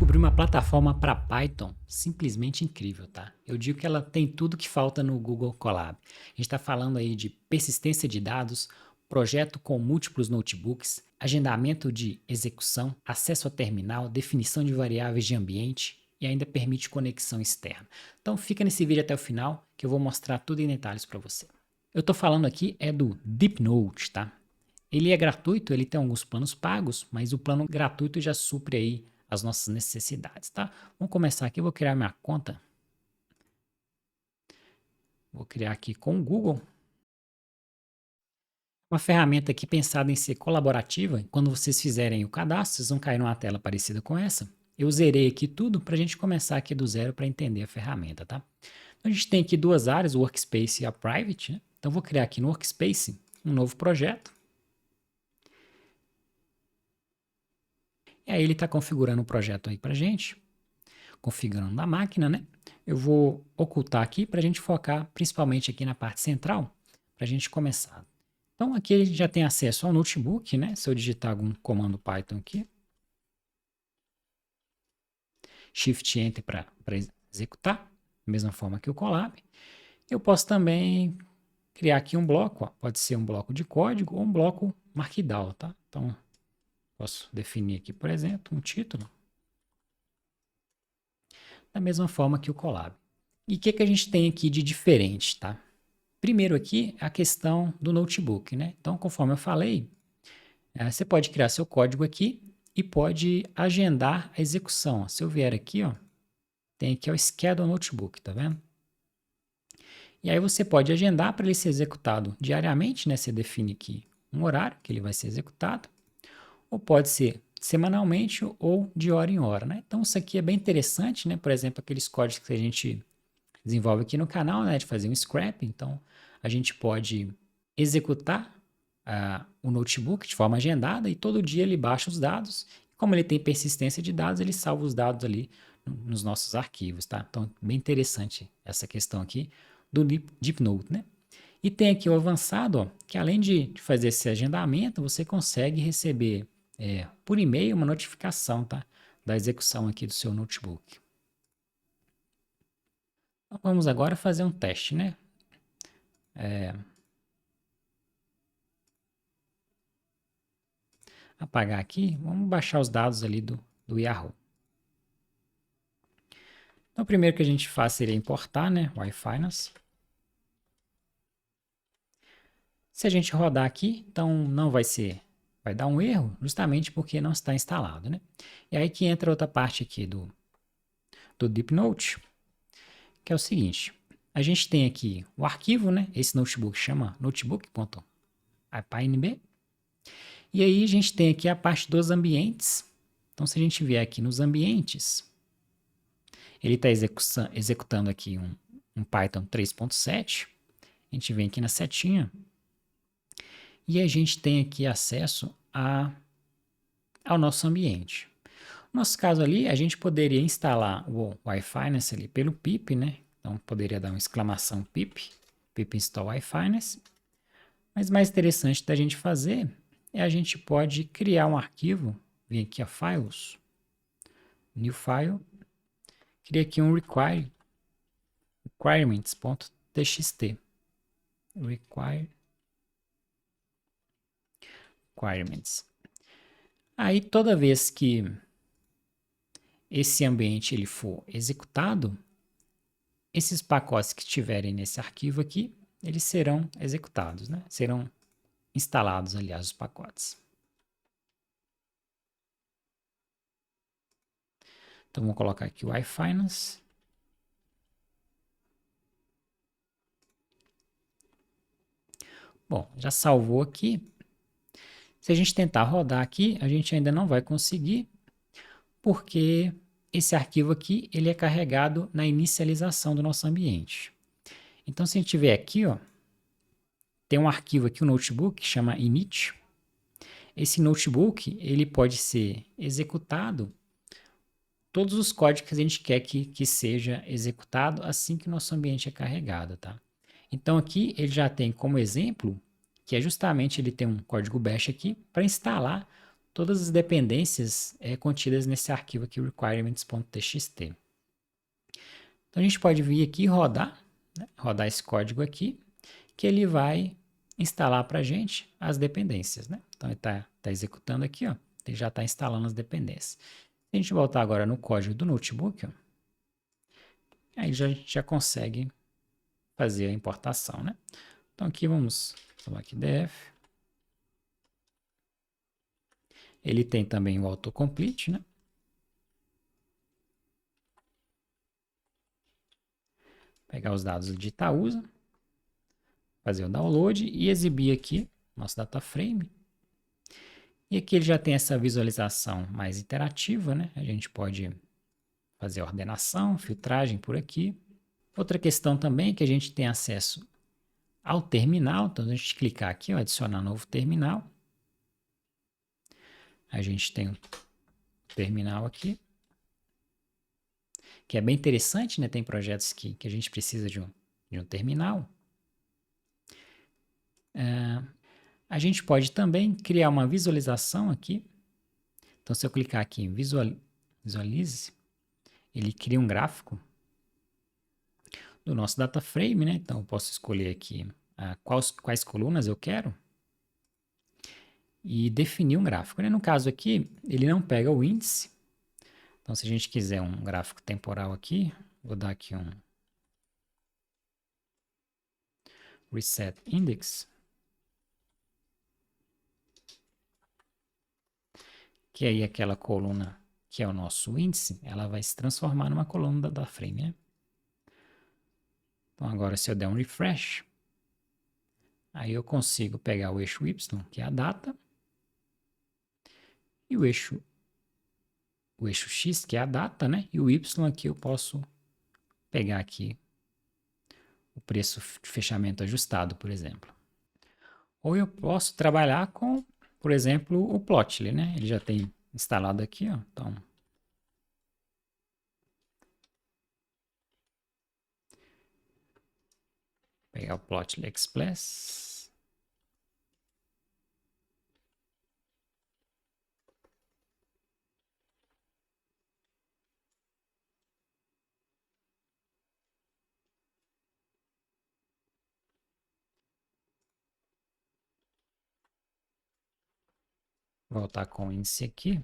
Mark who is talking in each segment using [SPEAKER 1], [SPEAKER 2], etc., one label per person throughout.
[SPEAKER 1] descobri uma plataforma para Python simplesmente incrível, tá? Eu digo que ela tem tudo que falta no Google Colab. A gente está falando aí de persistência de dados, projeto com múltiplos notebooks, agendamento de execução, acesso a terminal, definição de variáveis de ambiente e ainda permite conexão externa. Então fica nesse vídeo até o final que eu vou mostrar tudo em detalhes para você. Eu estou falando aqui é do DeepNote, tá? Ele é gratuito, ele tem alguns planos pagos, mas o plano gratuito já supre aí as nossas necessidades, tá? Vamos começar aqui, eu vou criar minha conta. Vou criar aqui com o Google. Uma ferramenta aqui pensada em ser colaborativa. Quando vocês fizerem o cadastro, vocês vão cair numa tela parecida com essa. Eu zerei aqui tudo para a gente começar aqui do zero para entender a ferramenta, tá? Então, a gente tem aqui duas áreas, o Workspace e a Private, né? Então, vou criar aqui no Workspace um novo projeto. E aí ele está configurando o projeto aí para gente, configurando na máquina, né? Eu vou ocultar aqui para a gente focar principalmente aqui na parte central, para a gente começar. Então aqui ele já tem acesso ao notebook, né? Se eu digitar algum comando Python aqui, Shift Enter para executar, da mesma forma que o Colab. Eu posso também criar aqui um bloco, ó. Pode ser um bloco de código ou um bloco Markdown, tá? Então posso definir aqui, por exemplo, um título. Da mesma forma que o Colab. E o que a gente tem aqui de diferente, tá? Primeiro aqui, a questão do notebook, né? Então, conforme eu falei, você pode criar seu código aqui e pode agendar a execução. Se eu vier aqui, ó, tem aqui o Schedule Notebook, tá vendo? E aí você pode agendar para ele ser executado diariamente, né? Você define aqui um horário que ele vai ser executado, ou pode ser semanalmente ou de hora em hora, né? Então, isso aqui é bem interessante, né? Por exemplo, aqueles códigos que a gente desenvolve aqui no canal, né, de fazer um scrap. Então, a gente pode executar o notebook de forma agendada e todo dia ele baixa os dados. Como ele tem persistência de dados, ele salva os dados ali nos nossos arquivos, tá? Então, bem interessante essa questão aqui do DeepNote, né? E tem aqui o avançado, ó, que além de fazer esse agendamento, você consegue receber por e-mail uma notificação, tá? Da execução aqui do seu notebook. Então, vamos agora fazer um teste, né? Apagar aqui, vamos baixar os dados ali do Yahoo. Então, o primeiro que a gente faz seria importar, né? O iFinance. Se a gente rodar aqui, então não vai dar um erro, justamente porque não está instalado, né? E aí que entra outra parte aqui do DeepNote, que é o seguinte. A gente tem aqui o arquivo, né? Esse notebook chama notebook.pynb. E aí a gente tem aqui a parte dos ambientes. Então, se a gente vier aqui nos ambientes, ele está executando aqui um Python 3.7. A gente vem aqui na setinha e a gente tem aqui acesso ao nosso ambiente. No nosso caso ali, a gente poderia instalar o iFinance ali pelo pip, né? Então, poderia dar uma exclamação pip install iFinance. Mas mais interessante da gente fazer é a gente pode criar um arquivo, vem aqui a Files, New File, cria aqui um requirements.txt. Requirements. Aí toda vez que esse ambiente ele for executado, esses pacotes que estiverem nesse arquivo aqui, eles serão executados, né? Serão instalados, aliás, os pacotes. Então, vou colocar aqui o iFinance. Bom, já salvou aqui. Se a gente tentar rodar aqui, a gente ainda não vai conseguir, porque esse arquivo aqui ele é carregado na inicialização do nosso ambiente. Então, se a gente tiver aqui, ó, tem um arquivo aqui, um notebook, que chama init. Esse notebook ele pode ser executado todos os códigos que a gente quer que seja executado assim que o nosso ambiente é carregado, tá? Então aqui ele já tem como exemplo que é justamente ele tem um código bash aqui para instalar todas as dependências contidas nesse arquivo aqui, requirements.txt. Então a gente pode vir aqui e rodar, né? Rodar esse código aqui, que ele vai instalar para a gente as dependências, né? Então ele está executando aqui, ó, ele já está instalando as dependências. Se a gente voltar agora no código do notebook, ó, aí já consegue fazer a importação, né? Então aqui vamos falar aqui def. Ele tem também o autocomplete, né? Pegar os dados de Itaúsa, fazer o download e exibir aqui nosso data frame. E aqui ele já tem essa visualização mais interativa, né? A gente pode fazer ordenação, filtragem por aqui. Outra questão também é que a gente tem acesso ao terminal. Então, a gente clicar aqui, ó, adicionar novo terminal. A gente tem o terminal aqui, que é bem interessante, né? Tem projetos que a gente precisa de um terminal. A gente pode também criar uma visualização aqui. Então, se eu clicar aqui em visualize, ele cria um gráfico do nosso data frame, né? Então, eu posso escolher aqui quais colunas eu quero e definir um gráfico, né? No caso aqui, ele não pega o índice. Então, se a gente quiser um gráfico temporal aqui, vou dar aqui um reset index, que aí aquela coluna que é o nosso índice, ela vai se transformar numa coluna da frame, né? Então, agora se eu der um refresh, aí eu consigo pegar o eixo Y, que é a data, e o eixo X, que é a data, né? E o Y aqui eu posso pegar aqui o preço de fechamento ajustado, por exemplo. Ou eu posso trabalhar com, por exemplo, o Plotly, né? Ele já tem instalado aqui, ó. Então, pegar o Plotly Express. Voltar com o índice aqui.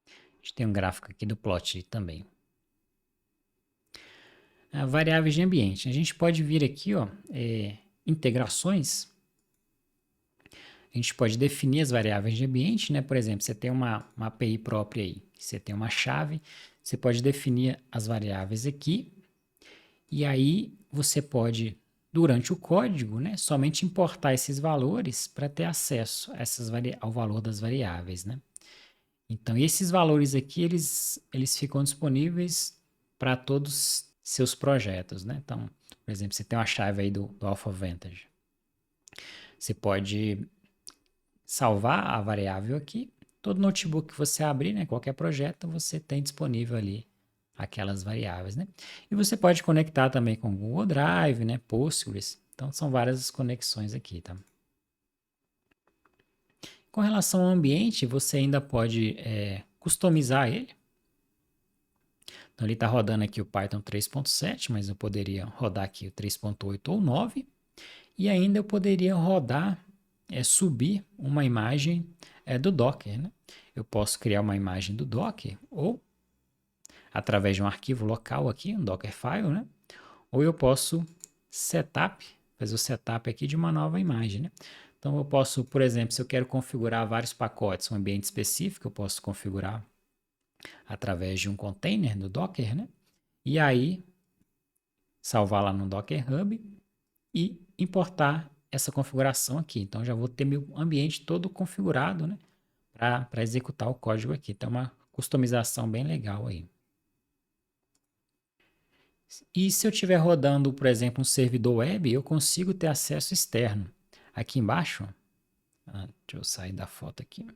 [SPEAKER 1] A gente tem um gráfico aqui do Plotly também. Variáveis de ambiente. A gente pode vir aqui, ó, integrações. A gente pode definir as variáveis de ambiente, né? Por exemplo, você tem uma API própria aí, você tem uma chave, você pode definir as variáveis aqui, e aí você pode, durante o código, né, somente importar esses valores para ter acesso a ao valor das variáveis, né? Então, esses valores aqui, eles ficam disponíveis para todos seus projetos, né? Então, por exemplo, você tem uma chave aí do Alpha Vantage. Você pode salvar a variável aqui. Todo notebook que você abrir, né, qualquer projeto, você tem disponível ali aquelas variáveis, né? E você pode conectar também com o Google Drive, né, Postgres. Então, são várias conexões aqui, tá? Com relação ao ambiente, você ainda pode customizar ele. Então, ele está rodando aqui o Python 3.7, mas eu poderia rodar aqui o 3.8 ou 9. E ainda eu poderia rodar, subir uma imagem do Docker, né? Eu posso criar uma imagem do Docker ou através de um arquivo local aqui, um Dockerfile, né? Ou eu posso fazer o setup aqui de uma nova imagem, né? Então eu posso, por exemplo, se eu quero configurar vários pacotes, um ambiente específico, eu posso configurar através de um container do Docker, né? E aí salvar lá no Docker Hub e importar essa configuração aqui. Então já vou ter meu ambiente todo configurado, né, para executar o código aqui. Então é uma customização bem legal aí. E se eu estiver rodando, por exemplo, um servidor web, eu consigo ter acesso externo. Aqui embaixo, deixa eu sair da foto aqui.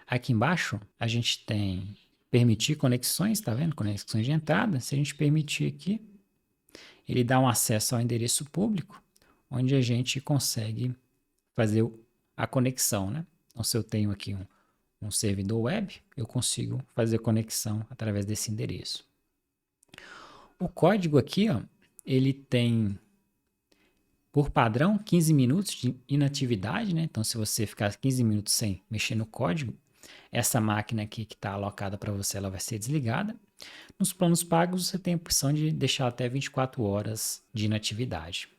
[SPEAKER 1] Aqui embaixo, a gente tem permitir conexões, tá vendo? Conexões de entrada. Se a gente permitir aqui, ele dá um acesso ao endereço público, onde a gente consegue fazer a conexão, né? Então, se eu tenho aqui um servidor web, eu consigo fazer conexão através desse endereço. O código aqui, ó, ele tem, por padrão, 15 minutos de inatividade, né? Então, se você ficar 15 minutos sem mexer no código, essa máquina aqui que está alocada para você, ela vai ser desligada. Nos planos pagos, você tem a opção de deixar até 24 horas de inatividade.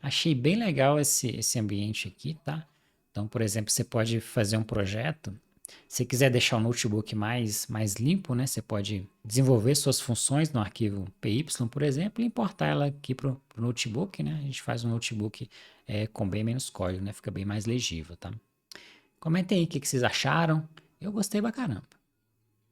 [SPEAKER 1] Achei bem legal esse ambiente aqui, tá? Então, por exemplo, você pode fazer um projeto. Se quiser deixar o notebook mais limpo, né? Você pode desenvolver suas funções no arquivo PY, por exemplo, e importar ela aqui para o notebook, né? A gente faz um notebook com bem menos código, né? Fica bem mais legível, tá? Comentem aí o que vocês acharam. Eu gostei pra caramba.